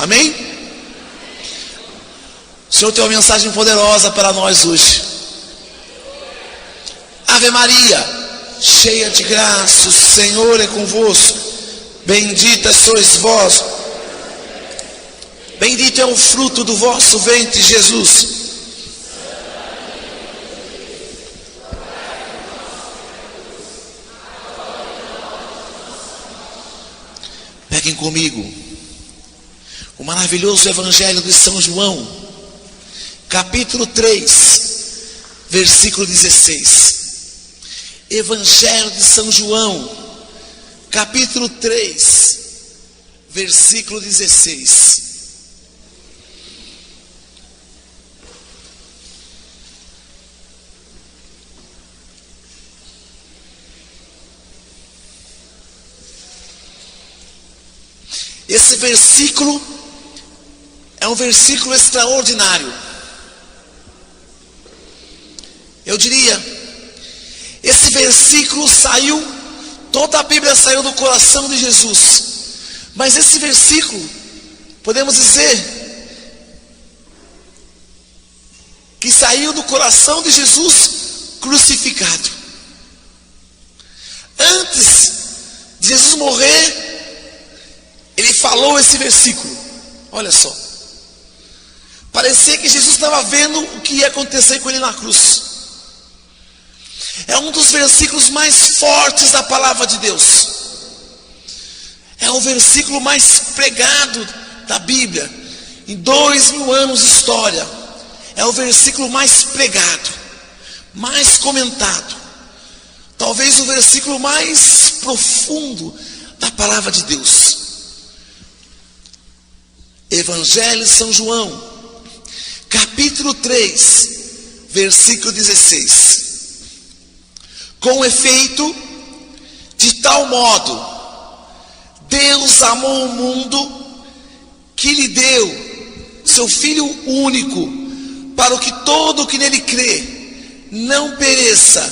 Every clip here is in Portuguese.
Amém? O Senhor tem uma mensagem poderosa para nós hoje. Ave Maria, cheia de graça, o Senhor é convosco. Bendita sois vós. Bendito é o fruto do vosso ventre, Jesus. Peguem comigo o maravilhoso Evangelho de São João, capítulo 3, versículo 16. Evangelho de São João, capítulo 3, versículo 16. Esse versículo é um versículo extraordinário. Eu diria, esse versículo saiu, toda a Bíblia saiu do coração de Jesus. Mas esse versículo, podemos dizer, que saiu do coração de Jesus crucificado. Antes de Jesus morrer, ele falou esse versículo. Olha só. Parecia que Jesus estava vendo o que ia acontecer com ele na cruz. É um dos versículos mais fortes da palavra de Deus. É o versículo mais pregado da Bíblia. Em 2000 anos de história, é o versículo mais pregado, mais comentado. Talvez o versículo mais profundo da palavra de Deus. Evangelho de São João, capítulo 3, versículo 16. Com efeito, de tal modo, Deus amou o mundo, que lhe deu seu Filho único, para que todo o que nele crê, não pereça,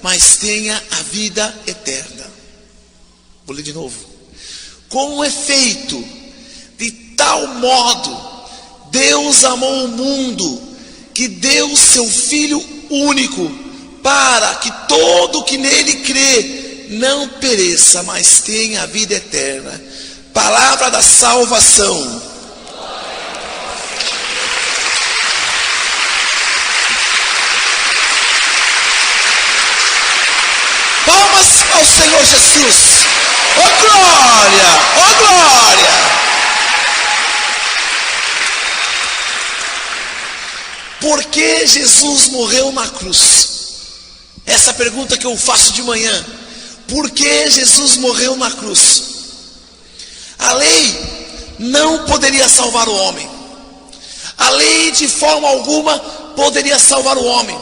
mas tenha a vida eterna. Vou ler de novo. Com efeito, de tal modo, Deus amou o mundo, que deu seu Filho único, para que todo que nele crê não pereça, mas tenha a vida eterna. Palavra da salvação. Palmas ao Senhor Jesus. Oh glória, oh glória. Por que Jesus morreu na cruz? Essa pergunta que eu faço de manhã. Por que Jesus morreu na cruz? A lei não poderia salvar o homem. A lei de forma alguma poderia salvar o homem.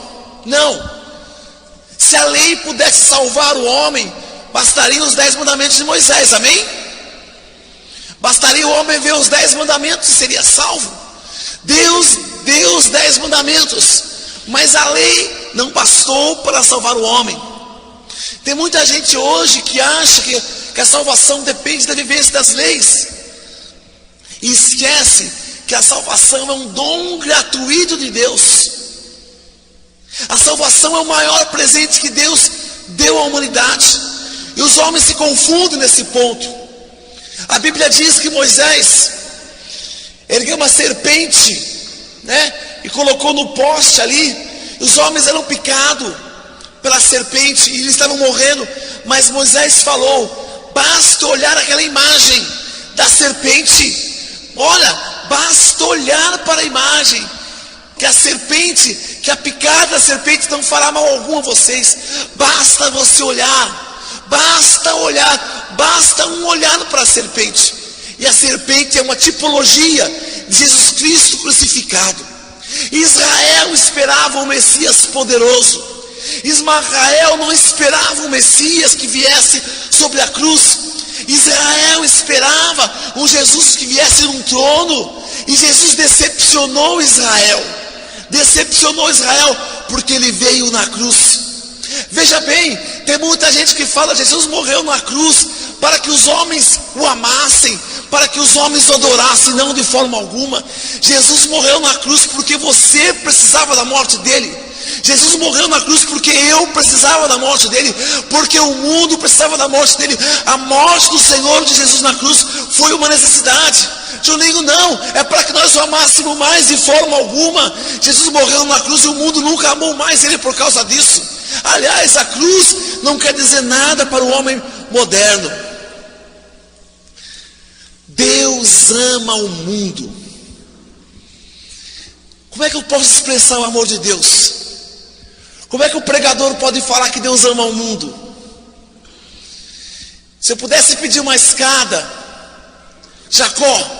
Não. Se a lei pudesse salvar o homem, bastariam os 10 mandamentos de Moisés, amém? Bastaria o homem ver os 10 mandamentos e seria salvo. Deus deu os 10 mandamentos, mas a lei não bastou para salvar o homem. Tem muita gente hoje que acha que a salvação depende da vivência das leis, e esquece que a salvação é um dom gratuito de Deus. A salvação é o maior presente que Deus deu à humanidade, e os homens se confundem nesse ponto. A Bíblia diz que Moisés ergueu uma serpente, e colocou no poste ali. Os homens eram picados pela serpente e eles estavam morrendo. Mas Moisés falou: basta olhar aquela imagem da serpente. Olha, basta olhar para a imagem, que a serpente, que a picada da serpente não fará mal algum a vocês. Basta você olhar, basta olhar, basta um olhar para a serpente. E a serpente é uma tipologia de Jesus Cristo crucificado. Israel esperava um Messias poderoso. Israel não esperava um Messias que viesse sobre a cruz. Israel esperava um Jesus que viesse num trono. E Jesus decepcionou Israel. Decepcionou Israel porque ele veio na cruz. Veja bem, tem muita gente que fala: Jesus morreu na cruz para que os homens o amassem, para que os homens o adorassem, não de forma alguma. Jesus morreu na cruz porque você precisava da morte dele. Jesus morreu na cruz porque eu precisava da morte dele, porque o mundo precisava da morte dele. A morte do Senhor de Jesus na cruz foi uma necessidade. Juninho, não, é para que nós o amássemos mais, de forma alguma. Jesus morreu na cruz e o mundo nunca amou mais ele por causa disso. Aliás, a cruz não quer dizer nada para o homem moderno. Deus ama o mundo. Como é que eu posso expressar o amor de Deus? Como é que o pregador pode falar que Deus ama o mundo? Se eu pudesse pedir uma escada, Jacó,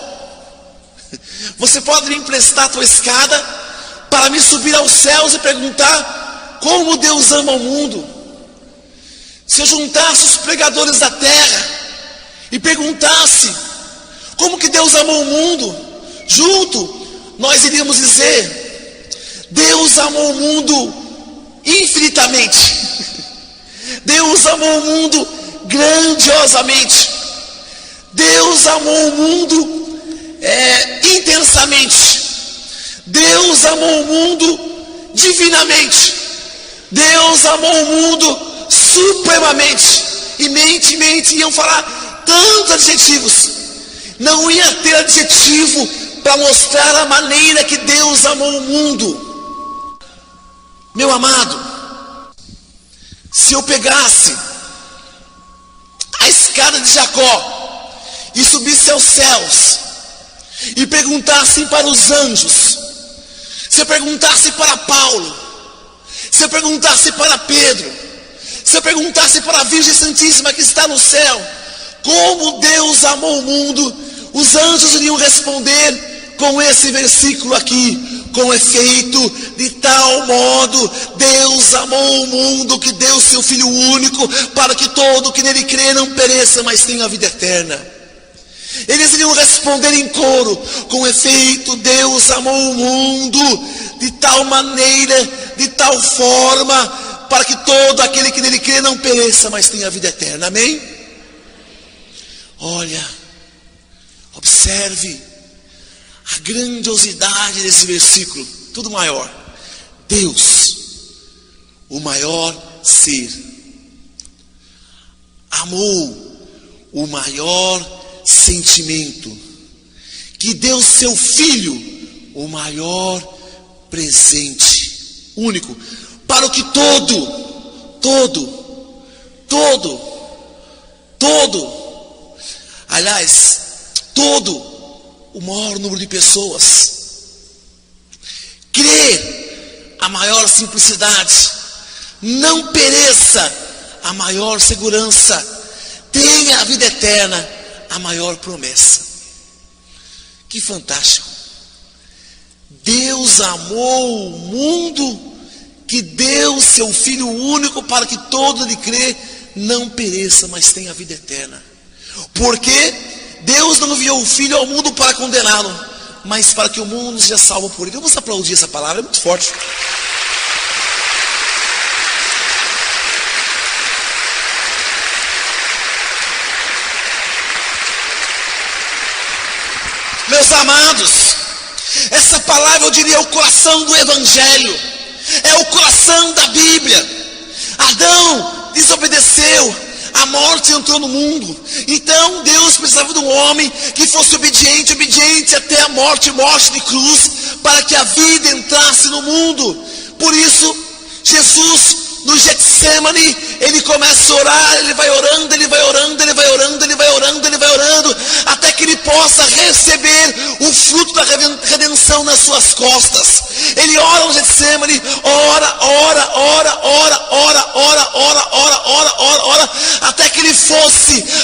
você pode me emprestar a tua escada para me subir aos céus e perguntar como Deus ama o mundo? Se eu juntasse os pregadores da terra e perguntasse como que Deus amou o mundo, junto nós iríamos dizer: Deus amou o mundo infinitamente. Deus amou o mundo grandiosamente. Deus amou o mundo intensamente. Deus amou o mundo divinamente. Deus amou o mundo supremamente. E mente iam falar tantos adjetivos. Não ia ter adjetivo para mostrar a maneira que Deus amou o mundo. Meu amado, se eu pegasse a escada de Jacó e subisse aos céus e perguntasse para os anjos, se eu perguntasse para Paulo, se eu perguntasse para Pedro, se eu perguntasse para a Virgem Santíssima que está no céu, como Deus amou o mundo, os anjos iriam responder com esse versículo aqui: com efeito, de tal modo Deus amou o mundo que deu seu Filho único, para que todo que nele crê não pereça, mas tenha a vida eterna. Eles iriam responder em coro: com efeito, Deus amou o mundo de tal maneira, de tal forma, para que todo aquele que nele crê não pereça, mas tenha a vida eterna. Amém? Olha, observe a grandiosidade desse versículo, tudo maior. Deus, o maior ser, amou o maior sentimento, que deu seu Filho o maior presente, único, para o que todo o maior número de pessoas crer, a maior simplicidade, não pereça, a maior segurança, tenha a vida eterna, a maior promessa. Que fantástico! Deus amou o mundo que deu seu Filho único para que todo ele crê não pereça, mas tenha a vida eterna. Porque Deus não enviou o Filho ao mundo para condená-lo, mas para que o mundo seja salvo por ele. Vamos aplaudir essa palavra, é muito forte. Meus amados, essa palavra eu diria é o coração do Evangelho, é o coração da Bíblia. Adão desobedeceu, a morte entrou no mundo. Então Deus precisava de um homem que fosse obediente até a morte de cruz, para que a vida entrasse no mundo. Por isso, Jesus, no Getsemane, ele começa a orar, ele vai orando, até que ele possa receber o fruto da redenção nas suas costas. Ele ora no Getsemane, ora,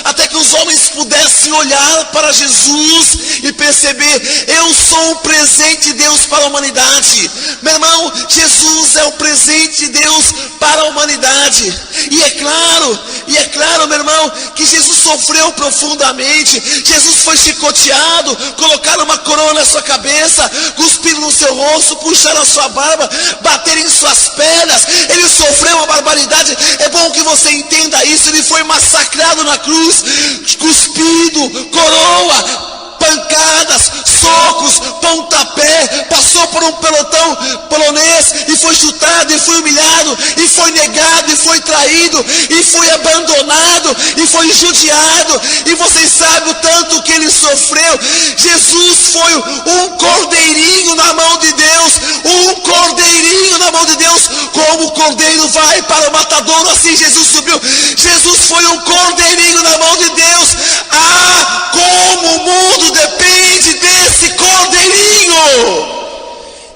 até que os homens pudessem olhar para Jesus e perceber: eu sou o presente de Deus para a humanidade. Meu irmão, Jesus é o presente de Deus para a humanidade. E é claro, meu irmão, que Jesus sofreu profundamente. Jesus foi chicoteado, colocaram uma coroa na sua cabeça. cabeça, cuspiram no seu rosto, puxaram a sua barba, bateram em suas pernas. Ele sofreu uma barbaridade. É bom que você entenda isso. Ele foi massacrado na cruz, cuspido, coroa, pancadas, socos, pontapé, passou por um pelotão polonês e foi chutado, e foi humilhado, e foi negado, e foi traído, e foi abandonado, e foi judiado. E vocês sabem o tanto que ele sofreu. Jesus foi um cordeirinho na mão de Deus, um cordeirinho na mão de Deus. Como o cordeiro vai para o matadouro, assim Jesus subiu. Jesus foi um cordeirinho na mão de Deus. Ah, como o mundo depende desse cordeirinho.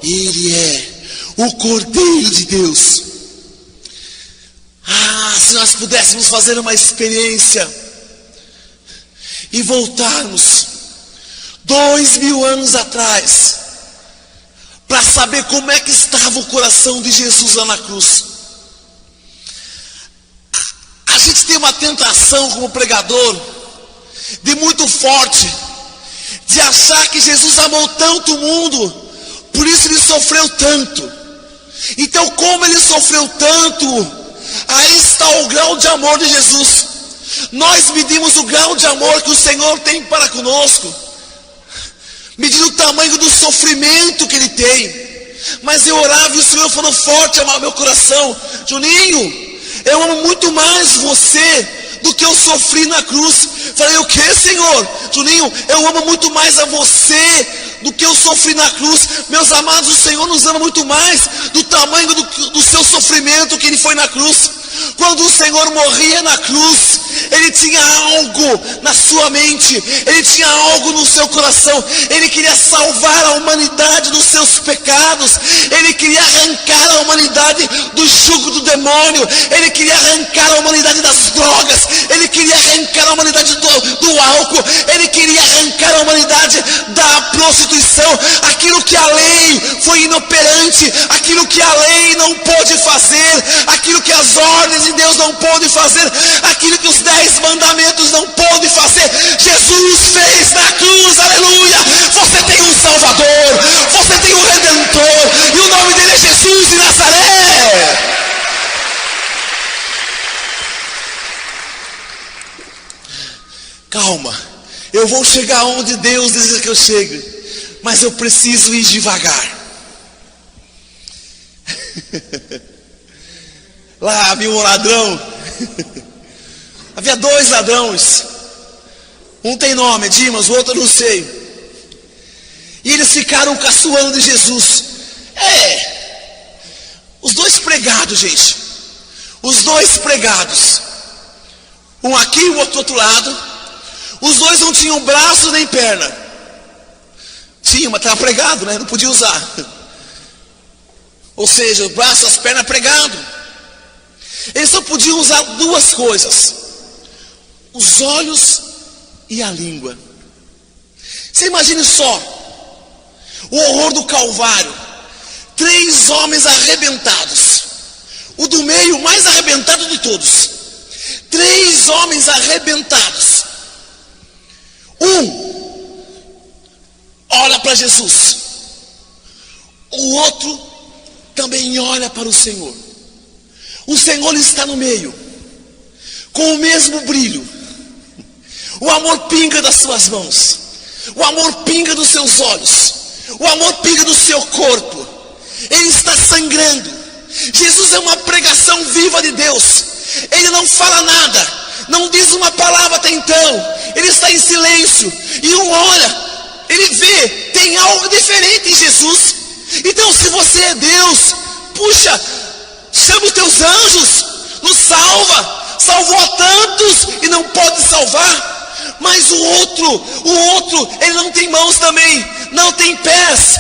Ele é o Cordeiro de Deus. Ah, se nós pudéssemos fazer uma experiência e voltarmos 2000 anos atrás, para saber como é que estava o coração de Jesus lá na cruz. A gente tem uma tentação como pregador, de muito forte, de achar que Jesus amou tanto o mundo, por isso ele sofreu tanto. Então, como ele sofreu tanto, aí está o grau de amor de Jesus. Nós medimos o grau de amor que o Senhor tem para conosco, medindo o tamanho do sofrimento que ele tem. Mas eu orava e o Senhor falou forte ao meu coração: Juninho, eu amo muito mais você do que eu sofri na cruz. Falei: o que, Senhor? Juninho, eu amo muito mais a você do que eu sofri na cruz. Meus amados, o Senhor nos ama muito mais do tamanho do seu sofrimento que ele foi na cruz. Quando o Senhor morria na cruz, ele tinha algo na sua mente, ele tinha algo no seu coração. Ele queria salvar a humanidade dos seus pecados, ele queria arrancar a humanidade do jugo do demônio, ele queria arrancar a humanidade das drogas, ele queria arrancar a humanidade do álcool, ele queria arrancar a humanidade da prostituição. Aquilo que a lei foi inoperante, aquilo que a lei não pôde fazer, aquilo que as ordens de Deus não pôde fazer, aquilo que os 10 mandamentos não pôde fazer, Jesus fez na cruz. Aleluia! Você tem um Salvador, você tem um Redentor, e o nome dele é Jesus de Nazaré. Calma, eu vou chegar onde Deus deseja que eu chegue, mas eu preciso ir devagar. Lá havia um ladrão. Havia 2 ladrões. Um tem nome, Dimas, o outro eu não sei. E eles ficaram caçoando de Jesus. Os 2 pregados, gente. Os 2 pregados. Um aqui e o outro do outro lado. Os 2 não tinham braço nem perna. Tinha, mas estava pregado, né? Não podia usar. Ou seja, o braço, as pernas pregado. Eles só podiam usar 2 coisas: os olhos e a língua. Você imagine só o horror do Calvário. 3 homens arrebentados, o do meio mais arrebentado de todos. 3 homens arrebentados. Um olha para Jesus, o outro também olha para o Senhor. O Senhor está no meio, com o mesmo brilho. O amor pinga das suas mãos, o amor pinga dos seus olhos, o amor pinga do seu corpo. Ele está sangrando. Jesus é uma pregação viva de Deus. Ele não fala nada, não diz uma palavra até então. Ele está em silêncio. E um olha, ele vê, tem algo diferente em Jesus. Então, se você é Deus, puxa, chama os teus anjos, nos salva. Salvou a tantos e não pode salvar. Mas o outro, ele não tem mãos também, não tem pés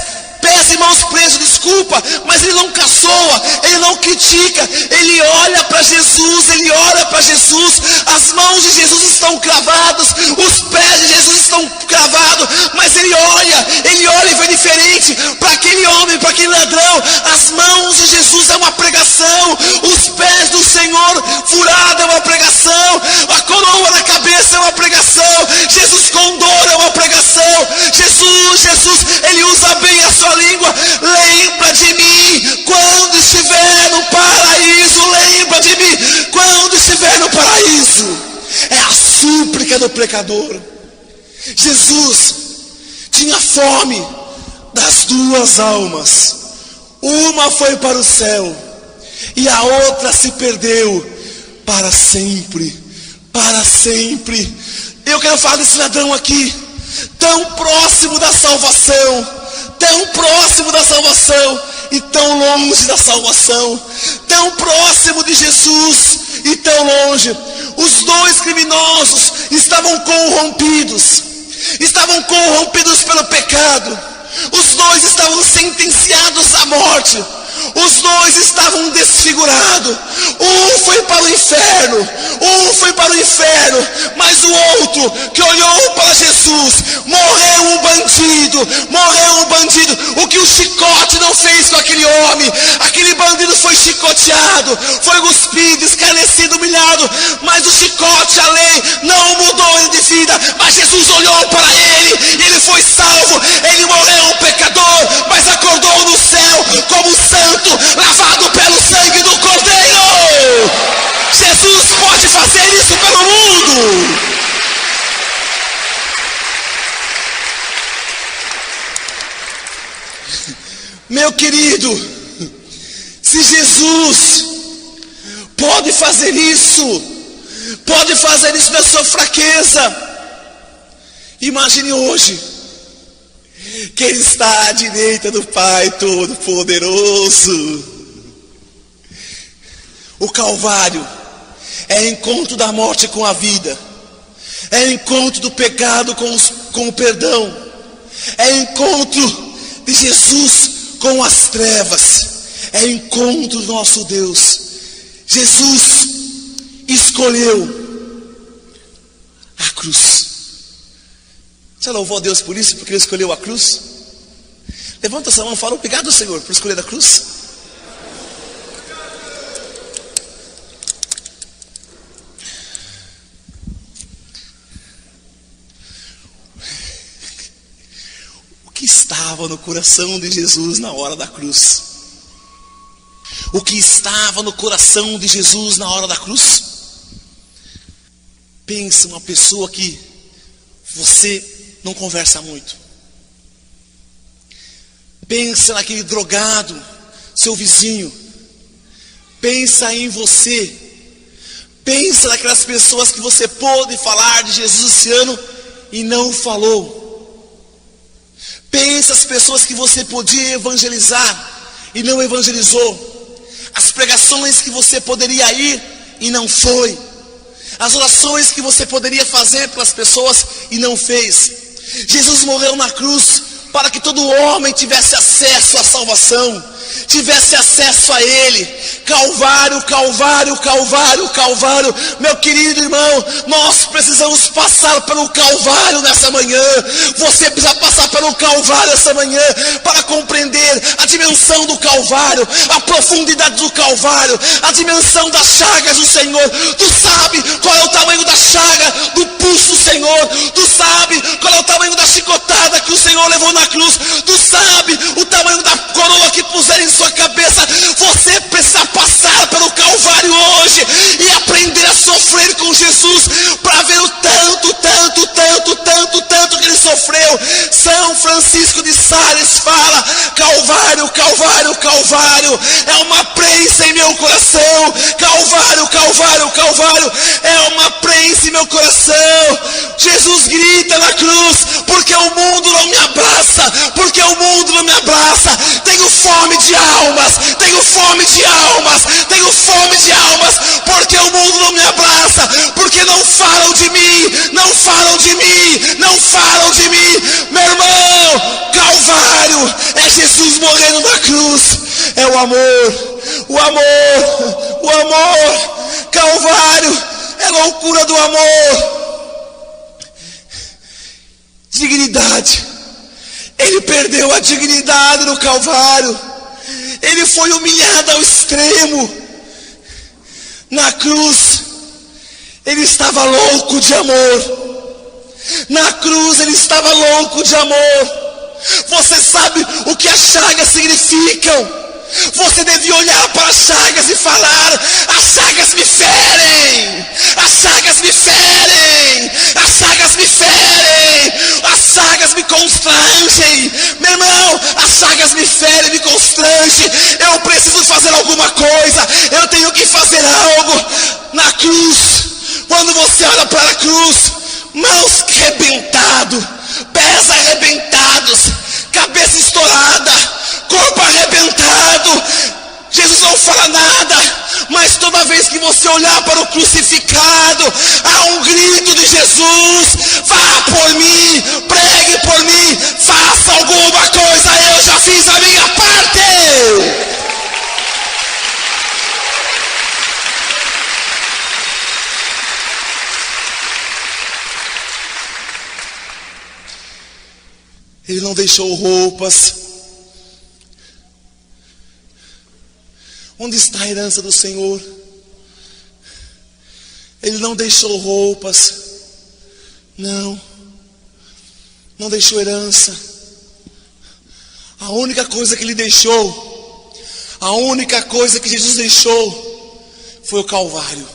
e mãos presos, desculpa, mas ele não caçoa, ele não critica, ele olha para Jesus, ele ora para Jesus. As mãos de Jesus estão cravadas, os pés de Jesus estão cravados, mas ele olha e vê diferente. Para aquele homem, para aquele ladrão, as mãos de Jesus é uma pregação, os pés do Senhor furado é uma pregação, a coroa na cabeça é uma pregação, Jesus com dor é uma pregação. Jesus, ele usa bem pecador. Jesus tinha fome das duas almas. Uma foi para o céu e a outra se perdeu para sempre. Para sempre. Eu quero falar desse ladrão aqui, tão próximo da salvação, tão próximo da salvação e tão longe da salvação, tão próximo de Jesus e tão longe. Os dois criminosos estavam corrompidos pelo pecado. Os dois estavam sentenciados à morte. Os dois estavam desfigurados. Um foi para o inferno, mas o outro que olhou para Jesus, morreu um bandido. O que o chicote não fez com aquele homem, aquele bandido foi chicoteado, foi cuspido, escarnecido, humilhado, mas o chicote, a lei, não mudou ele de vida. Mas Jesus olhou para ele e ele foi salvo. Ele morreu um pecador, mas acordou no céu como santo, lavado pelo sangue do Cordeiro. Jesus pode fazer isso pelo mundo. Meu querido, se Jesus pode fazer isso na sua fraqueza, imagine hoje que Ele está à direita do Pai Todo-Poderoso. O Calvário é encontro da morte com a vida, é encontro do pecado com o perdão, é encontro de Jesus com as trevas, é encontro do nosso Deus. Jesus escolheu a cruz. Você louvou a Deus por isso, porque Ele escolheu a cruz? Levanta essa mão e fala: obrigado, Senhor, por escolher a cruz. O que estava no coração de Jesus na hora da cruz? O que estava no coração de Jesus na hora da cruz? Pensa uma pessoa que você não conversa muito. Pensa naquele drogado, seu vizinho. Pensa em você. Pensa naquelas pessoas que você pôde falar de Jesus esse ano e não falou. Pensa as pessoas que você podia evangelizar e não evangelizou. As pregações que você poderia ir e não foi. As orações que você poderia fazer pelas pessoas e não fez. Jesus morreu na cruz para que todo homem tivesse acesso à salvação, tivesse acesso a Ele. Calvário, Calvário, Calvário, Calvário. Meu querido irmão, nós precisamos passar pelo Calvário nessa manhã. Você precisa passar pelo Calvário essa manhã para compreender a dimensão do Calvário, a profundidade do Calvário, a dimensão das chagas do Senhor. Tu sabe qual é o tamanho da chaga do pulso do Senhor. Tu sabe qual é o tamanho da chicotada que o Senhor levou na cruz. Tu sabe o tamanho da coroa que puseram em sua cabeça. Você precisa passar pelo Calvário hoje e aprender a sofrer com Jesus para ver o tanto que Ele sofreu. São Francisco de Sales fala: Calvário, Calvário, Calvário é uma prensa em meu coração. Calvário, Calvário, Calvário é uma prensa em meu coração. Jesus grita na cruz: porque o mundo não me abraça, porque o mundo não me abraça. Tenho fome de almas, tenho fome de almas, tenho fome de almas, porque o mundo não me abraça, porque não falam de mim, não falam de mim, não falam de mim. Meu irmão, Calvário é Jesus morrendo na cruz, é o amor, o amor, o amor. Calvário é loucura do amor. Dignidade, Ele perdeu a dignidade no Calvário. Ele foi humilhado ao extremo. Na cruz, Ele estava louco de amor. Na cruz, Ele estava louco de amor. Você sabe o que as chagas significam? Você devia olhar para as chagas e falar: as chagas me ferem, as chagas me ferem, as chagas me ferem, as chagas me constrangem. Meu irmão, as chagas me ferem, me constrangem. Eu preciso fazer alguma coisa, eu tenho que fazer algo. Na cruz, quando você olha para a cruz, mãos arrebentados, pés arrebentados, cabeça estourada, corpo arrebentado, Jesus não fala nada, mas toda vez que você olhar para o crucificado, há um grito de Jesus: vá por mim, pregue por mim, faça alguma coisa, eu já fiz a minha parte. Ele não deixou roupas. Onde está a herança do Senhor? Ele não deixou roupas. Não deixou herança. A única coisa que ele deixou, a única coisa que Jesus deixou, foi o Calvário.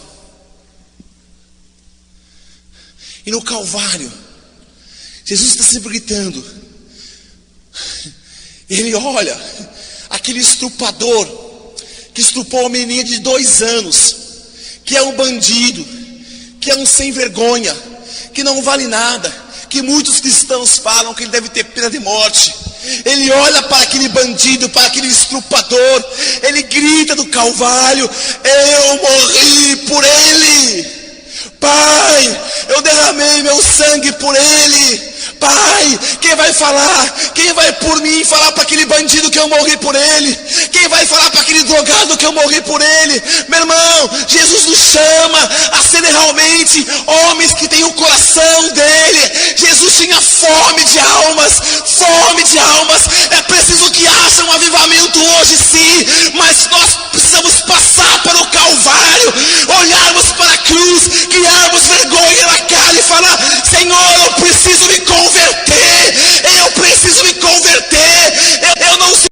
E no Calvário, Jesus está sempre gritando. Ele olha aquele estrupador que estrupou uma menina de 2 anos, que é um bandido, que é um sem vergonha, que não vale nada, que muitos cristãos falam que ele deve ter pena de morte. Ele olha para aquele bandido, para aquele estrupador, ele grita do Calvário: eu morri por ele, Pai, eu derramei meu sangue por ele. Pai, quem vai falar? Quem vai por mim falar para aquele bandido que eu morri por ele? Quem vai falar para aquele drogado que eu morri por ele? Meu irmão, Jesus nos chama a ser realmente homens que têm o coração dele. Jesus tinha fome de almas, fome de almas. É preciso que haja um avivamento hoje sim.